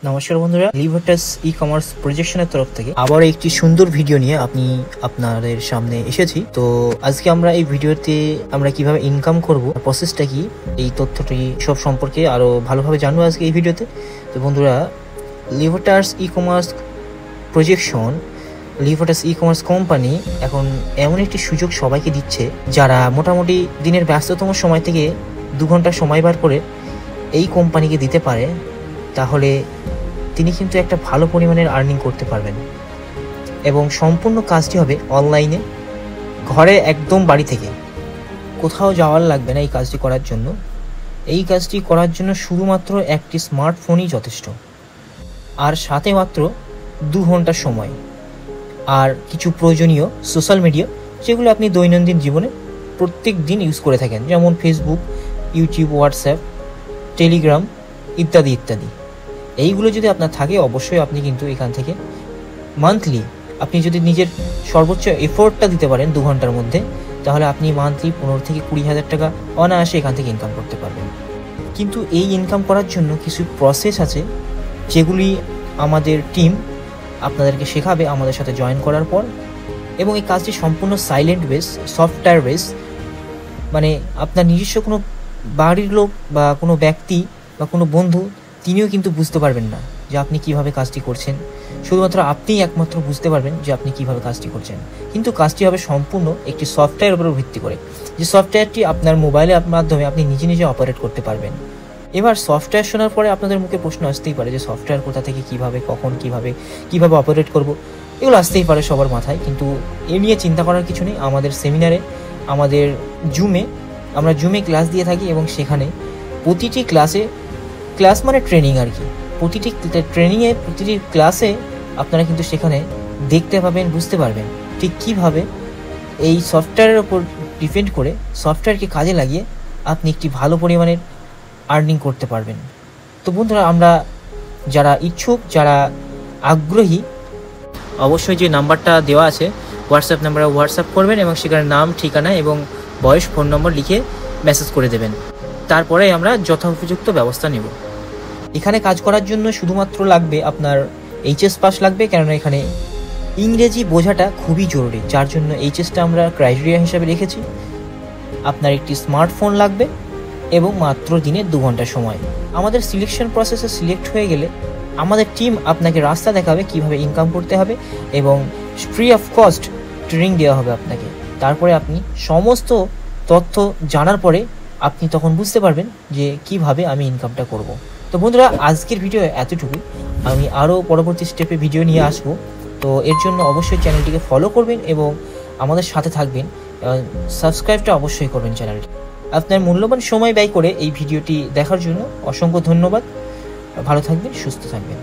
নমস্কার বন্ধুরা, লিভারটাস ই কমার্স প্রজেকশনের তরফ থেকে আবার একটি সুন্দর ভিডিও নিয়ে আপনাদের সামনে এসেছি। তো আজকে আমরা এই ভিডিওতে আমরা কিভাবে ইনকাম করব, প্রসেসটা কি, এই তথ্যটি সব সম্পর্কে আরো ভালোভাবে জানবো আজকে এই ভিডিওতে। তো বন্ধুরা, লিভারটাস ই কমার্স প্রজেকশন, লিভারটাস ই কমার্স কোম্পানি এখন এমন একটি সুযোগ সবাইকে দিচ্ছে যারা মোটামুটি দিনের ব্যস্ততম সময় থেকে 2 ঘন্টা সময় বার করে এই কোম্পানিকে দিতে পারে, তাহলে তিনি কিন্তু একটা ভালো পরিমাণের আর্নিং করতে পারবেন। এবং সম্পূর্ণ কাজটি হবে অনলাইনে, ঘরে একদম বাড়ি থেকে, কোথাও যাওয়ার লাগবে না এই কাজটি করার জন্য। এই কাজটি করার জন্য শুধুমাত্র একটি স্মার্টফোনই যথেষ্ট, আর সাথে মাত্র 2 ঘন্টার সময়, আর কিছু প্রয়োজনীয় সোশ্যাল মিডিয়া যেগুলো আপনি দৈনন্দিন জীবনে প্রত্যেক দিন ইউজ করে থাকেন, যেমন ফেসবুক, ইউটিউব, হোয়াটসঅ্যাপ, টেলিগ্রাম ইত্যাদি ইত্যাদি। এইগুলো যদি আপনার থাকে, অবশ্যই আপনি কিন্তু এখান থেকে মান্থলি, আপনি যদি নিজের সর্বোচ্চ এফোর্টটা দিতে পারেন 2 ঘন্টার মধ্যে, তাহলে আপনি মান্থলি 15 থেকে 20,000 টাকা অনায়াসে এখান থেকে ইনকাম করতে পারবেন। কিন্তু এই ইনকাম করার জন্য কিছু প্রসেস আছে, যেগুলি আমাদের টিম আপনাদেরকে শেখাবে আমাদের সাথে জয়েন করার পর। এবং এই কাজটি সম্পূর্ণ সাইলেন্ট বেস, সফটওয়্যার বেস, মানে আপনার নিজস্ব কোনো বাড়ির লোক বা কোনো ব্যক্তি বা কোনো বন্ধু, তিনিও কিন্তু বুঝতে পারবেন না যে আপনি কিভাবে কাজটি করছেন। শুধুমাত্র আপনিই একমাত্র বুঝতে পারবেন যে আপনি কিভাবে কাজটি করছেন। কিন্তু কাজটি হবে সম্পূর্ণ একটি সফটওয়্যারের উপর ভিত্তি করে, যে সফটওয়্যারটি আপনার মোবাইলের মাধ্যমে আপনি নিজে নিজে অপারেট করতে পারবেন। এবার সফটওয়্যার শোনার পরে আপনাদের মুখে প্রশ্ন আসতেই পারে যে সফটওয়্যার কোথা থেকে, কিভাবে, কখন, কিভাবে অপারেট করব, এগুলো আসতেই পারে সবার মাথায়। কিন্তু এ নিয়ে চিন্তা করার কিছু নেই। আমাদের সেমিনারে, আমাদের আমরা জুমে ক্লাস দিয়ে থাকি, এবং সেখানে প্রতিটি ক্লাস মানে ট্রেনিং আর কি, প্রতিটি ট্রেনিংয়ে, প্রতিটি ক্লাসে আপনারা কিন্তু সেখানে দেখতে পাবেন, বুঝতে পারবেন ঠিক কীভাবে এই সফটওয়্যারের ওপর ডিপেন্ড করে, সফটওয়্যারকে কাজে লাগিয়ে আপনি একটি ভালো পরিমাণের আর্নিং করতে পারবেন। তো বন্ধুরা, আমরা যারা ইচ্ছুক, যারা আগ্রহী, অবশ্যই যে নাম্বারটা দেওয়া আছে হোয়াটসঅ্যাপ নাম্বারে হোয়াটসঅ্যাপ করবেন, এবং সেখানে নাম, ঠিকানা এবং বয়স, ফোন নম্বর লিখে মেসেজ করে দেবেন। তারপরে আমরা যথোপযুক্ত ব্যবস্থা নেব। এখানে কাজ করার জন্য শুধুমাত্র লাগবে আপনার এইচএস পাস লাগবে, কেননা এখানে ইংরেজি বোঝাটা খুবই জরুরি, যার জন্য এইচএসটা আমরা ক্রাইটেরিয়া হিসাবে রেখেছি। আপনার একটি স্মার্টফোন লাগবে এবং মাত্র দিনে 2 ঘন্টা সময়। আমাদের সিলেকশন প্রসেসে সিলেক্ট হয়ে গেলে আমাদের টিম আপনাকে রাস্তা দেখাবে কিভাবে ইনকাম করতে হবে, এবং ফ্রি অফ কস্ট ট্রেনিং দেওয়া হবে আপনাকে। তারপরে আপনি সমস্ত তথ্য জানার পরে আপনি তখন বুঝতে পারবেন যে কিভাবে আমি ইনকামটা করব। তো বন্ধুরা, আজকের ভিডিও এতটুকুই। আমি আরও পরবর্তী স্টেপে ভিডিও নিয়ে আসব। তো এর জন্য অবশ্যই চ্যানেলটিকে ফলো করবেন এবং আমাদের সাথে থাকবেন, সাবস্ক্রাইবটা অবশ্যই করবেন চ্যানেলটি। আপনার মূল্যবান সময় ব্যয় করে এই ভিডিওটি দেখার জন্য অসংখ্য ধন্যবাদ। ভালো থাকবেন, সুস্থ থাকবেন।